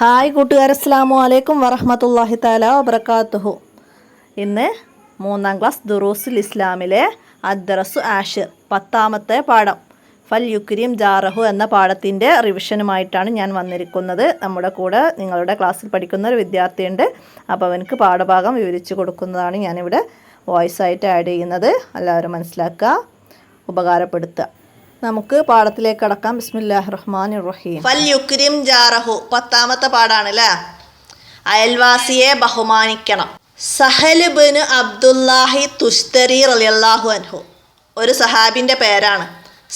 Hi കൂട്ടുകാർ, അസ്സലാമു അലൈക്കും വറഹ്മത്തുള്ളാഹി തആല വബറകാതുഹു. ഇന്ന് 3ാം ക്ലാസ് ദുറൂസുൽ ഇസ്ലാമിലെ അദ്ദറസു ആഷിർ 10ാമത്തെ പാഠം ഫൽ യുക്രിം ജാറഹു എന്ന പാഠത്തിൻ്റെ റിവിഷനുമായിട്ടാണ് ഞാൻ വന്നിരിക്കുന്നത്. നമ്മുടെ കൂടെ നിങ്ങളുടെ ക്ലാസ്സിൽ പഠിക്കുന്ന ഒരു വിദ്യാർത്ഥിയുണ്ട്. അപ്പോൾ അവനക്ക് പാഠഭാഗം വിവരിച്ചു കൊടുക്കുന്നതാണ് ഞാനിവിടെ വോയിസ് ആയിട്ട് ആഡ് ചെയ്യുന്നത്. എല്ലാവരും മനസ്സിലാക്കുക, ഉപകാരപ്പെടുത്തുക. നമുക്ക് പാഠത്തിലേക്ക് കടക്കാം. ബിസ്മില്ലാഹിർ റഹ്മാനിർ റഹീം. ഫൽ യുക്രിം ജാറഹു 10ാമത്തെ പാഠാണ് അല്ലേ. അയൽവാസിയെ ബഹുമാനിക്കണം. സഹൽ ഇബ്നു അബ്ദുല്ലാഹി തുസ്തരി റളിയല്ലാഹു അൻഹു ഒരു സഹാബിൻ്റെ പേരാണ്.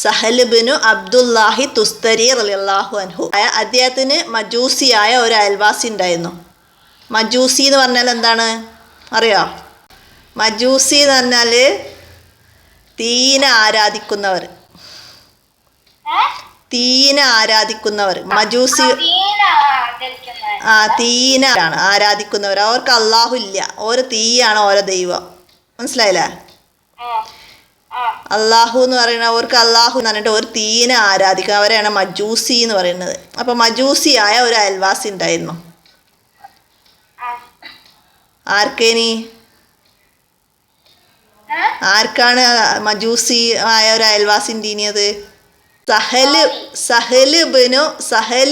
സഹൽ ഇബ്നു അബ്ദുല്ലാഹി തുസ്തരി റളിയല്ലാഹു അൻഹു. അദ്ദേഹത്തിന് മജൂസിയായ ഒരു അയൽവാസി ഉണ്ടായിരുന്നു. മജൂസി എന്ന് പറഞ്ഞാൽ എന്താണ് അറിയോ? മജൂസി എന്ന് പറഞ്ഞാൽ തീന ആരാധിക്കുന്നവർ. മജൂസി തീന ആണ് ആരാധിക്കുന്നവർ. അവർക്ക് അള്ളാഹു ഇല്ല, ഓരോ തീയാണ് ഓരോ ദൈവം. മനസ്സിലായില്ലേ? അള്ളാഹു എന്ന് പറയുന്നത് അവർക്ക് അള്ളാഹു എന്ന് പറഞ്ഞിട്ട് ഒരു തീന ആരാധിക്കുക, അവരെയാണ് മജൂസി എന്ന് പറയുന്നത്. അപ്പൊ മജൂസിയായ ഒരു അയൽവാസി ഉണ്ടായിരുന്നു. ആർക്കാണ് മജൂസി ആയ ഒരു അയൽവാസി ഉണ്ടീനിയത്? സഹൽ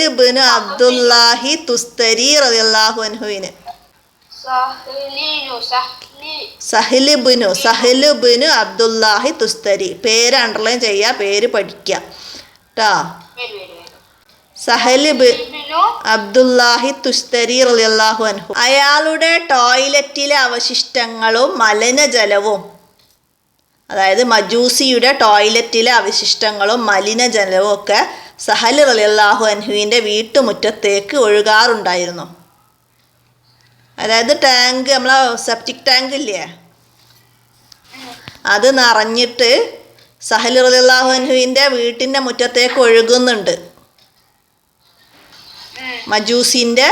ഇബ്നു അബ്ദുല്ലാഹി തുസ്തരി റളിയല്ലാഹു അൻഹുവിന്. സഹൽ ഇബ്നു അബ്ദുല്ലാഹി തുസ്തരി. പേര് അണ്ടർലൈൻ ചെയ്യുക, പേര് പഠിക്കുക കേട്ടോ. സഹൽ അബ്ദുല്ലാഹി തുസ്തരി റളിയല്ലാഹു അൻഹു. അയാളുടെ ടോയ്ലറ്റിലെ അവശിഷ്ടങ്ങളും മലിനജലവും, അതായത് മജൂസിയുടെ ടോയ്ലറ്റിലെ അവശിഷ്ടങ്ങളും മലിനജലവും ഒക്കെ സഹൽ റളിയല്ലാഹു അൻഹുവിൻ്റെ വീട്ടുമുറ്റത്തേക്ക് ഒഴുകാറുണ്ടായിരുന്നു. അതായത് ടാങ്ക്, നമ്മളെ സെപ്റ്റിക് ടാങ്ക് ഇല്ലേ, അത് നിറഞ്ഞിട്ട് സഹൽ റളിയല്ലാഹു അൻഹുവിൻ്റെ വീട്ടിൻ്റെ മുറ്റത്തേക്ക് ഒഴുകുന്നുണ്ട്. മജൂസിൻ്റെ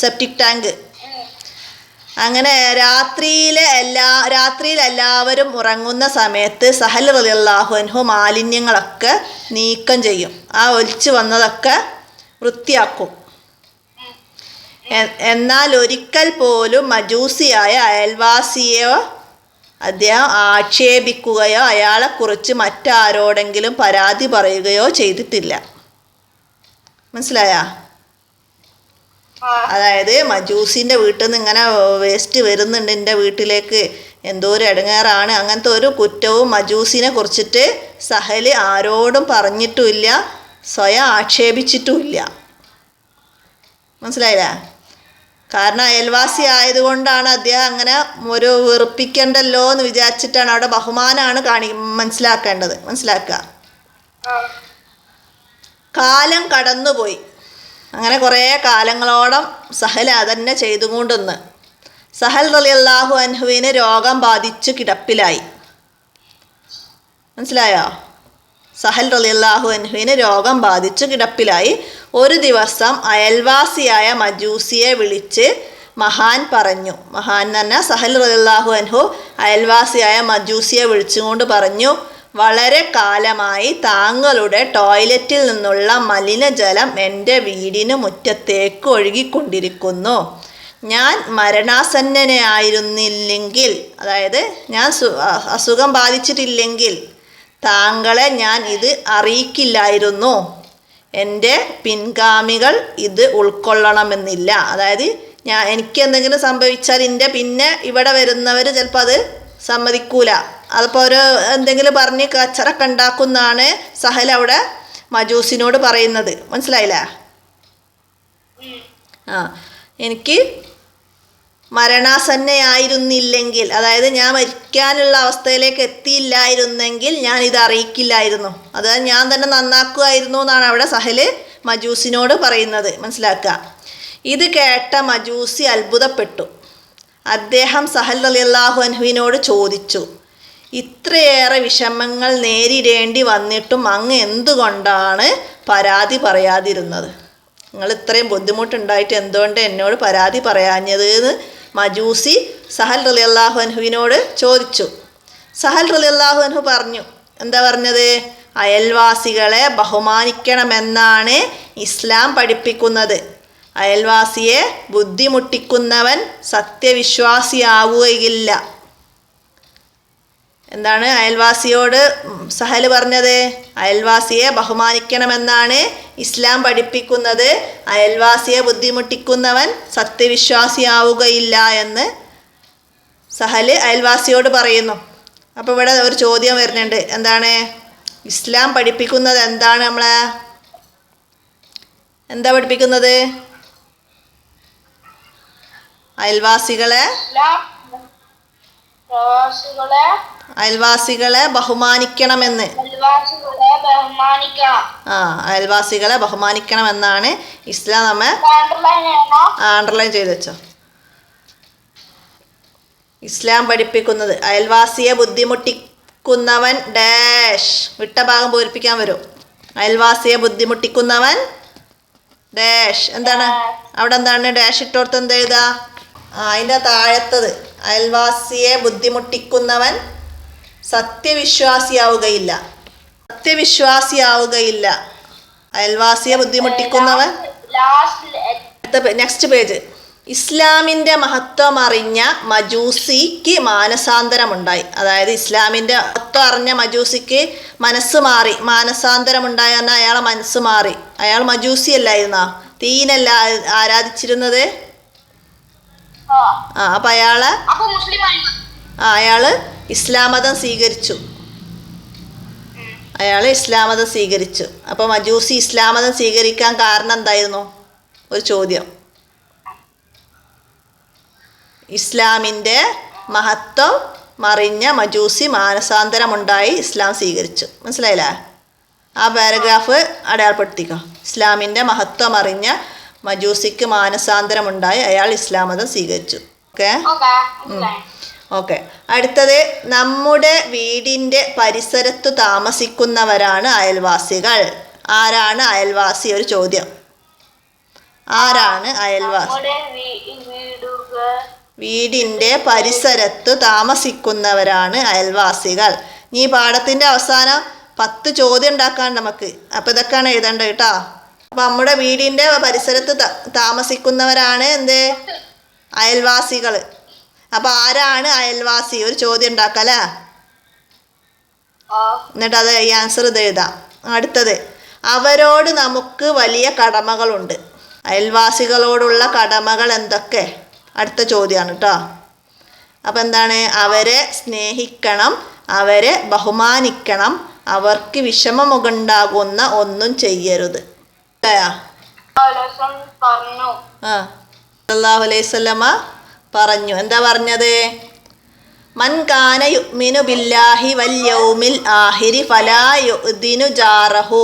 സെപ്റ്റിക് ടാങ്ക്. അങ്ങനെ രാത്രിയിൽ എല്ലാവരും ഉറങ്ങുന്ന സമയത്ത് സഹൽ റളിയല്ലാഹു അൻഹു മാലിന്യങ്ങളൊക്കെ നീക്കം ചെയ്യും. ആ ഒലിച്ചു വന്നതൊക്കെ വൃത്തിയാക്കും. എന്നാൽ ഒരിക്കൽ പോലും മജൂസിയായ അയൽവാസിയോ അദ്ദേഹം ആക്ഷേപിക്കുകയോ അയാളെക്കുറിച്ച് മറ്റാരോടെങ്കിലും പരാതി പറയുകയോ ചെയ്തിട്ടില്ല. മനസ്സിലായാ? അതായത് മജൂസിൻ്റെ വീട്ടിൽ നിന്ന് ഇങ്ങനെ വേസ്റ്റ് വരുന്നുണ്ട് എൻ്റെ വീട്ടിലേക്ക്, എന്തോ ഒരു ഇടങ്ങേറാണ്, അങ്ങനത്തെ ഒരു കുറ്റവും മജൂസിനെ കുറിച്ചിട്ട് സഹൽ ആരോടും പറഞ്ഞിട്ടുമില്ല, സ്വയം ആക്ഷേപിച്ചിട്ടുമില്ല. മനസ്സിലായില്ലേ? കാരണം അയൽവാസി ആയതുകൊണ്ടാണ് അദ്ദേഹം അങ്ങനെ ഒരു വെറുപ്പിക്കണ്ടല്ലോ എന്ന് വിചാരിച്ചിട്ടാണ്. അവിടെ ബഹുമാനമാണ് മനസ്സിലാക്കേണ്ടത്. മനസ്സിലാക്കുക. കാലം കടന്നുപോയി. അങ്ങനെ കുറേ കാലങ്ങളോളം സഹൽ അതന്നെ ചെയ്തുകൊണ്ടിരുന്ന്. സഹൽ റളിയല്ലാഹു അൻഹുവിന് രോഗം ബാധിച്ചു കിടപ്പിലായി. മനസ്സിലായോ? സഹൽ റളിയല്ലാഹു അൻഹുവിന് രോഗം ബാധിച്ചു കിടപ്പിലായി. ഒരു ദിവസം അയൽവാസിയായ മജൂസിയെ വിളിച്ച് മഹാൻ പറഞ്ഞു. മഹാൻ എന്ന് പറഞ്ഞാൽ സഹൽ റളിയല്ലാഹു അൻഹു അയൽവാസിയായ മജൂസിയെ വിളിച്ചുകൊണ്ട് പറഞ്ഞു, വളരെ കാലമായി താങ്കളുടെ ടോയ്ലറ്റിൽ നിന്നുള്ള മലിനജലം എൻ്റെ വീടിന് മുറ്റത്തേക്ക് ഒഴുകിക്കൊണ്ടിരിക്കുന്നു. ഞാൻ മരണാസന്നനായിരുന്നില്ലെങ്കിൽ, അതായത് ഞാൻ അസുഖം ബാധിച്ചിട്ടില്ലെങ്കിൽ താങ്കളെ ഞാൻ ഇത് അറിയിക്കില്ലായിരുന്നു. എൻ്റെ പിൻഗാമികൾ ഇത് ഉൾക്കൊള്ളണമെന്നില്ല. അതായത് എനിക്ക് എന്തെങ്കിലും സംഭവിച്ചാൽ പിന്നെ ഇവിടെ വരുന്നവർ ചിലപ്പോൾ അത് സമ്മതിക്കൂല. അതിപ്പോൾ ഒരു എന്തെങ്കിലും പറഞ്ഞ് കച്ചറൊക്കെ ഉണ്ടാക്കുന്നതാണ് സഹൽ അവിടെ മജൂസിനോട് പറയുന്നത്. മനസ്സിലായില്ലേ? എനിക്ക് മരണാസന്നയായിരുന്നില്ലെങ്കിൽ, അതായത് ഞാൻ മരിക്കാനുള്ള അവസ്ഥയിലേക്ക് എത്തിയില്ലായിരുന്നെങ്കിൽ ഞാൻ ഇത് അറിയിക്കില്ലായിരുന്നു. അതായത് ഞാൻ തന്നെ നന്നാക്കുമായിരുന്നു എന്നാണ് അവിടെ സഹൽ മജൂസിനോട് പറയുന്നത്. മനസ്സിലാക്കുക. ഇത് കേട്ട മജൂസി അത്ഭുതപ്പെട്ടു. അദ്ദേഹം സഹൽ റളിയല്ലാഹു അൻഹുവിനോട് ചോദിച്ചു, ഇത്രയേറെ വിഷമങ്ങൾ നേരിടേണ്ടി വന്നിട്ടും അങ്ങ് എന്തുകൊണ്ടാണ് പരാതി പറയാതിരുന്നത്? നിങ്ങൾ ഇത്രയും ബുദ്ധിമുട്ടുണ്ടായിട്ട് എന്തുകൊണ്ട് എന്നോട് പരാതി പറയാഞ്ഞത് എന്ന് മജൂസി സഹൽ റളിയല്ലാഹു അൻഹുവിനോട് ചോദിച്ചു. സഹൽ റളിയല്ലാഹു അൻഹു പറഞ്ഞു. എന്താ പറഞ്ഞത്? അയൽവാസികളെ ബഹുമാനിക്കണമെന്നാണ് ഇസ്ലാം പഠിപ്പിക്കുന്നത്. അയൽവാസിയെ ബുദ്ധിമുട്ടിക്കുന്നവൻ സത്യവിശ്വാസിയാവുകയില്ല. എന്താണ് അയൽവാസിയോട് സഹൽ പറഞ്ഞത്? അയൽവാസിയെ ബഹുമാനിക്കണമെന്നാണ് ഇസ്ലാം പഠിപ്പിക്കുന്നത്. അയൽവാസിയെ ബുദ്ധിമുട്ടിക്കുന്നവൻ സത്യവിശ്വാസിയാവുകയില്ല എന്ന് സഹൽ അയൽവാസിയോട് പറയുന്നു. അപ്പോൾ ഇവിടെ ഒരു ചോദ്യം വരുന്നുണ്ട്. എന്താണ് ഇസ്ലാം പഠിപ്പിക്കുന്നത്? എന്താണ് എന്താ പഠിപ്പിക്കുന്നത്? അയൽവാസികളെ ബഹുമാനിക്കണമെന്ന്. അയൽവാസികളെ ബഹുമാനിക്കണമെന്നാണ് ഇസ്ലാം നമ്മെ അണ്ടർലൈൻ ചെയ്ത് വെച്ചോ. ഇസ്ലാം പഠിപ്പിക്കുന്നത്. അയൽവാസിയെ ബുദ്ധിമുട്ടിക്കുന്നവൻ ഡാഷ് വിട്ട ഭാഗം പൂരിപ്പിക്കാൻ വരും. അയൽവാസിയെ ബുദ്ധിമുട്ടിക്കുന്നവൻ ഡാഷ്. എന്താണ് അവിടെ എന്താണ് ഡാഷ് ഇട്ടോർത്ത് എന്ത് എഴുതാ? അതിൻ്റെ താഴത്തത് അയൽവാസിയെ ബുദ്ധിമുട്ടിക്കുന്നവൻ സത്യവിശ്വാസിയാവുകയില്ല. അയൽവാസിയെ ബുദ്ധിമുട്ടിക്കുന്നവൻ. Next page. ഇസ്ലാമിൻ്റെ മഹത്വം അറിഞ്ഞ മജൂസിക്ക് മാനസാന്തരമുണ്ടായി. അതായത് ഇസ്ലാമിൻ്റെ മഹത്വം അറിഞ്ഞ മജൂസിക്ക് മനസ്സ് മാറി. മാനസാന്തരമുണ്ടായി എന്നാൽ അയാളെ മനസ്സ് മാറി. അയാൾ മജൂസി അല്ലായിരുന്ന, തീനല്ല ആരാധിച്ചിരുന്നത്. അപ്പം അയാള് ഇസ്ലാം മതം സ്വീകരിച്ചു. അപ്പോൾ മജൂസി ഇസ്ലാം മതം സ്വീകരിക്കാൻ കാരണം എന്തായിരുന്നു? ഒരു ചോദ്യം. ഇസ്ലാമിൻ്റെ മഹത്വം മറിഞ്ഞ മജൂസി മാനസാന്തരമുണ്ടായി ഇസ്ലാം സ്വീകരിച്ചു. മനസ്സിലായില്ലേ? ആ പാരഗ്രാഫ് അടയാളപ്പെടുത്തിക്കോ. ഇസ്ലാമിൻ്റെ മഹത്വം അറിഞ്ഞ മജൂസിക്ക് മാനസാന്തരമുണ്ടായി അയാൾ ഇസ്ലാം മതം സ്വീകരിച്ചു. ഓക്കെ. അടുത്തത്, നമ്മുടെ വീടിൻ്റെ പരിസരത്തു താമസിക്കുന്നവരാണ് അയൽവാസികൾ. ആരാണ് അയൽവാസി? ഒരു ചോദ്യം. ആരാണ് അയൽവാസി? വീടിൻ്റെ പരിസരത്ത് താമസിക്കുന്നവരാണ് അയൽവാസികൾ. ഈ പാഠത്തിൻ്റെ അവസാനം 10 ചോദ്യം ഉണ്ടാക്കാൻ നമുക്ക്. അപ്പോൾ ഇതൊക്കെയാണ് എഴുതേണ്ടത് കേട്ടോ. അപ്പം നമ്മുടെ വീടിൻ്റെ പരിസരത്ത് താമസിക്കുന്നവരാണ് എന്ത്? അയൽവാസികൾ. അപ്പം ആരാണ് അയൽവാസി? ഒരു ചോദ്യം ഉണ്ടാക്കല്ലേ. എന്നിട്ട് അത് ഈ ആൻസർ ഇത് എഴുതാം. അടുത്തത്, അവരോട് നമുക്ക് വലിയ കടമകളുണ്ട്. അയൽവാസികളോടുള്ള കടമകൾ എന്തൊക്കെ? അടുത്ത ചോദ്യമാണ് കേട്ടോ. അപ്പം എന്താണ്? അവരെ സ്നേഹിക്കണം, അവരെ ബഹുമാനിക്കണം, അവർക്ക് വിഷമമുണ്ടാകുന്ന ഒന്നും ചെയ്യരുത്. സല്ലല്ലാഹു അലൈഹി വസല്ലമ പറഞ്ഞു. എന്താ പറഞ്ഞത്? മൻ കാന യുഅ്മിനു ബില്ലാഹി വൽ യൗമിൽ ആഖിരി ഫലാ യുഅ്ദിനു ജാറഹു.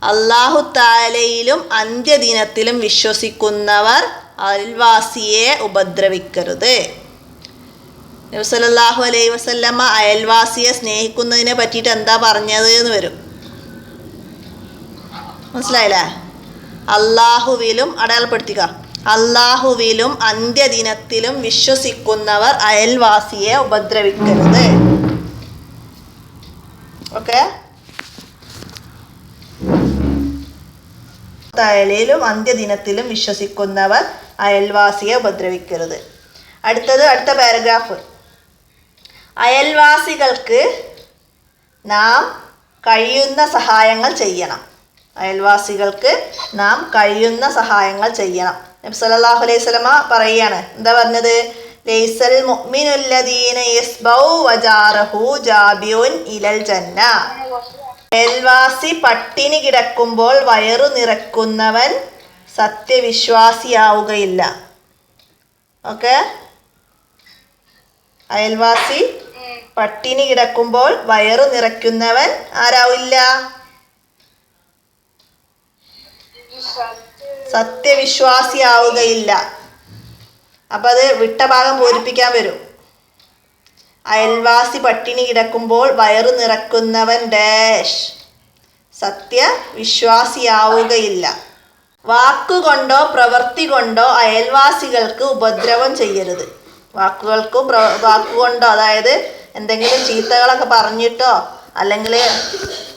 അല്ലാഹു തആലയിലും അന്ത്യദിനത്തിലും വിശ്വസിക്കുന്നവർ അയൽവാസിയെ ഉപദ്രവിക്കരുത്. നബി സല്ലല്ലാഹു അലൈഹി വസല്ലമ അയൽവാസിയെ സ്നേഹിക്കുന്നതിനെ പറ്റിയിട്ട് എന്താ പറഞ്ഞത് എന്ന് വരും. മനസ്സിലായില്ലേ? അള്ളാഹുവിലും അടയാളപ്പെടുത്തുക. അള്ളാഹുവിലും അന്ത്യദിനത്തിലും വിശ്വസിക്കുന്നവർ അയൽവാസിയെ ഉപദ്രവിക്കരുത്. ഓക്കെ. തആലയിലും അന്ത്യദിനത്തിലും വിശ്വസിക്കുന്നവർ അയൽവാസിയെ ഉപദ്രവിക്കരുത്. അടുത്ത പാരഗ്രാഫ്. അയൽവാസികൾക്ക് നാം കഴിയുന്ന സഹായങ്ങൾ ചെയ്യണം. നബി സല്ലല്ലാഹു അലൈഹി വസല്ലമ പറയുകയാണ്. എന്താ പറഞ്ഞത്? ലൈസൽ മുഅ്മിനുല്ലദീന യസ്ബൗ വജാറഹു ജാബിഉൻ ഇലൽ ജന്ന. അയൽവാസി പട്ടിണി കിടക്കുമ്പോൾ വയറു നിറക്കുന്നവൻ സത്യവിശ്വാസിയാവുകയില്ല. ഓക്കെ. അയൽവാസി പട്ടിണി കിടക്കുമ്പോൾ വയറു നിറയ്ക്കുന്നവൻ ആരാവില്ല? സത്യവിശ്വാസിയാവുകയില്ല. അപ്പം അത് വിട്ട ഭാഗം പൂരിപ്പിക്കാൻ വരും. അയൽവാസി പട്ടിണി കിടക്കുമ്പോൾ വയറു നിറക്കുന്നവൻ ഡാഷ് സത്യവിശ്വാസിയാവുകയില്ല. വാക്കുകൊണ്ടോ പ്രവൃത്തി കൊണ്ടോ അയൽവാസികൾക്ക് ഉപദ്രവം ചെയ്യരുത്. വാക്കുകൊണ്ടോ, അതായത് എന്തെങ്കിലും ചീത്തകളൊക്കെ പറഞ്ഞിട്ടോ അല്ലെങ്കിൽ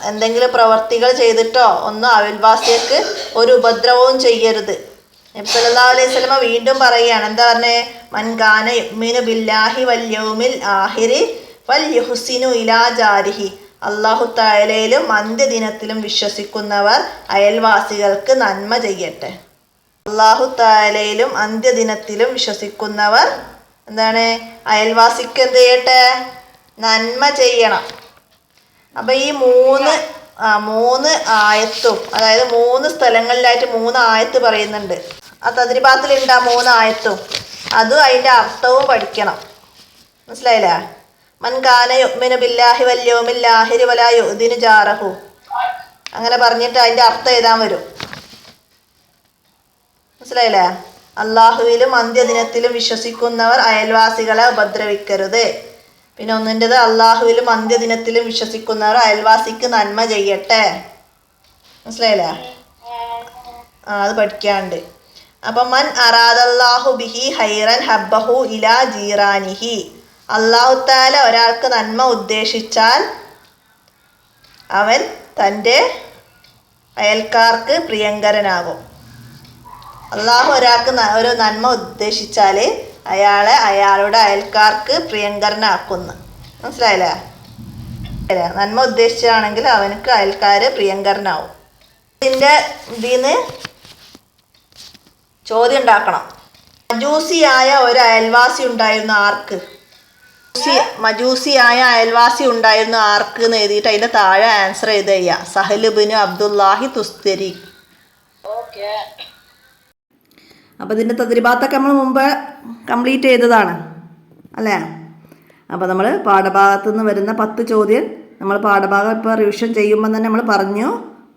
എന്തെങ്കിലും പ്രവർത്തികൾ ചെയ്തിട്ടോ ഒന്നും അയൽവാസിക്ക് ഒരു ഉപദ്രവവും ചെയ്യരുത്. നബി സല്ലല്ലാഹു അലൈഹി വസല്ലമ വീണ്ടും പറയുകയാണ്, എന്താ പറഞ്ഞേ? മൻ കാന യുഅ്മിനു ബില്ലാഹി വൽ യൗമിൽ ആഖിരി ഫൽയുഹ്സിനു ഇലാ ജാരിഹി. അല്ലാഹു തആലയിലും അന്ത്യദിനത്തിലും വിശ്വസിക്കുന്നവർ അയൽവാസികൾക്ക് നന്മ ചെയ്യട്ടെ. അല്ലാഹു തആലയിലും അന്ത്യദിനത്തിലും വിശ്വസിക്കുന്നവർ എന്താണ്? അയൽവാസിക്ക് എന്ത് ചെയ്യട്ടെ? നന്മ ചെയ്യണം. അപ്പം ഈ മൂന്ന് ആയത്തും, അതായത് 3 സ്ഥലങ്ങളിലായിട്ട് 3 ആയത്ത് പറയുന്നുണ്ട്. ആ തദ്രിബാത്തിലുണ്ട് ആ 3 ആയത്തും. അതും അതിൻ്റെ അർത്ഥവും പഠിക്കണം. മനസ്സിലായില്ലേ? മൻ കാന യുഅ്മിനു ബില്ലാഹി വൽ യൗമിൽ ആഖിരി വലാ യുഅ്ദിനു ജാറഹു, അങ്ങനെ പറഞ്ഞിട്ട് അതിൻ്റെ അർത്ഥം എഴുതാൻ വരും. മനസ്സിലായില്ലേ? അള്ളാഹുവിലും അന്ത്യദിനത്തിലും വിശ്വസിക്കുന്നവർ അയൽവാസികളെ ഉപദ്രവിക്കരുത്. പിന്നെ ഒന്നിൻ്റെത് അള്ളാഹുവിലും അന്ത്യദിനത്തിലും വിശ്വസിക്കുന്നവർ അയൽവാസിക്ക് നന്മ ചെയ്യട്ടെ. മനസ്സിലായില്ലേ? അത് പഠിക്കാണ്ട്. അപ്പം മൻ അറാദല്ലാഹു ബിഹി ഹൈറൻ ഹബ്ബഹു ഇലാ ജീറാനിഹി. അല്ലാഹു തആല ഒരാൾക്ക് നന്മ ഉദ്ദേശിച്ചാൽ അവൻ തൻ്റെ അയൽക്കാർക്ക് പ്രിയങ്കരനാകും. അള്ളാഹു ഒരാൾക്ക് ഒരു നന്മ ഉദ്ദേശിച്ചാൽ അയാളെ അയാളുടെ അയൽക്കാർക്ക് പ്രിയങ്കരനാക്കുന്നു. മനസ്സിലായില്ലേ? നന്മ ഉദ്ദേശിച്ചാണെങ്കിൽ അവനക്ക് അയൽക്കാർ പ്രിയങ്കരനാവും. ഇതിന്ന് ചോദ്യം ഉണ്ടാക്കണം. മജൂസിയായ ഒരു അയൽവാസി ഉണ്ടായിരുന്നു ആർക്ക്? മജൂസിയായ അയൽവാസി ഉണ്ടായിരുന്നു ആർക്ക് എന്ന് എഴുതിയിട്ട് അതിൻ്റെ താഴെ ആൻസർ എഴുതുക ചെയ്യുക. സഹൽ ഇബ്നു അബ്ദുല്ലാഹി തുസ്തരി. അപ്പോൾ ഇതിൻ്റെ തദ്രിബാത്തൊക്കെ നമ്മൾ മുമ്പ് കംപ്ലീറ്റ് ചെയ്തതാണ് അല്ലേ? അപ്പോൾ നമ്മൾ പാഠഭാഗത്തു നിന്ന് വരുന്ന 10 ചോദ്യം നമ്മൾ പാഠഭാഗം ഇപ്പോൾ റിവിഷൻ ചെയ്യുമ്പോൾ തന്നെ നമ്മൾ പറഞ്ഞു.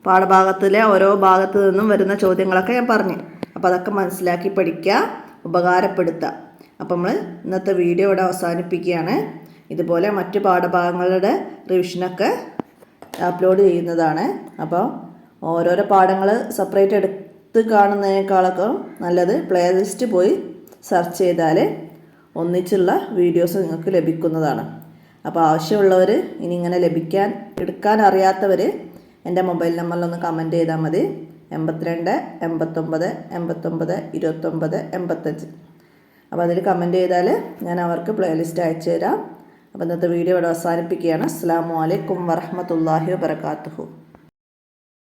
പാഠഭാഗത്തിലെ ഓരോ ഭാഗത്തു നിന്നും വരുന്ന ചോദ്യങ്ങളൊക്കെ ഞാൻ പറഞ്ഞു. അപ്പോൾ അതൊക്കെ മനസ്സിലാക്കി പഠിക്കുക, ഉപകാരപ്പെടുത്തുക. അപ്പോൾ നമ്മൾ ഇന്നത്തെ വീഡിയോ ഇവിടെ അവസാനിപ്പിക്കുകയാണ്. ഇതുപോലെ മറ്റ് പാഠഭാഗങ്ങളുടെ റിവിഷനൊക്കെ അപ്ലോഡ് ചെയ്യുന്നതാണ്. അപ്പോൾ ഓരോരോ പാഠങ്ങൾ സെപ്പറേറ്റ് എടുത്ത് കാണുന്നതിനേക്കാളൊക്കെ നല്ലത് പ്ലേലിസ്റ്റ് പോയി സെർച്ച് ചെയ്താൽ ഒന്നിച്ചുള്ള വീഡിയോസ് നിങ്ങൾക്ക് ലഭിക്കുന്നതാണ്. അപ്പോൾ ആവശ്യമുള്ളവർ ഇനി ഇങ്ങനെ എടുക്കാൻ അറിയാത്തവർ എൻ്റെ മൊബൈൽ നമ്പറിലൊന്ന് കമൻറ്റ് ചെയ്താൽ മതി. 82 89 89 29 85. അപ്പോൾ അതിൽ കമൻറ്റ് ചെയ്താൽ ഞാൻ അവർക്ക് പ്ലേലിസ്റ്റ് അയച്ചു തരാം. അപ്പോൾ ഇന്നത്തെ വീഡിയോ ഇവിടെ അവസാനിപ്പിക്കുകയാണ്. അസ്സലാമു അലൈക്കും വറഹ്മത്തുള്ളാഹി വബറകാതുഹു.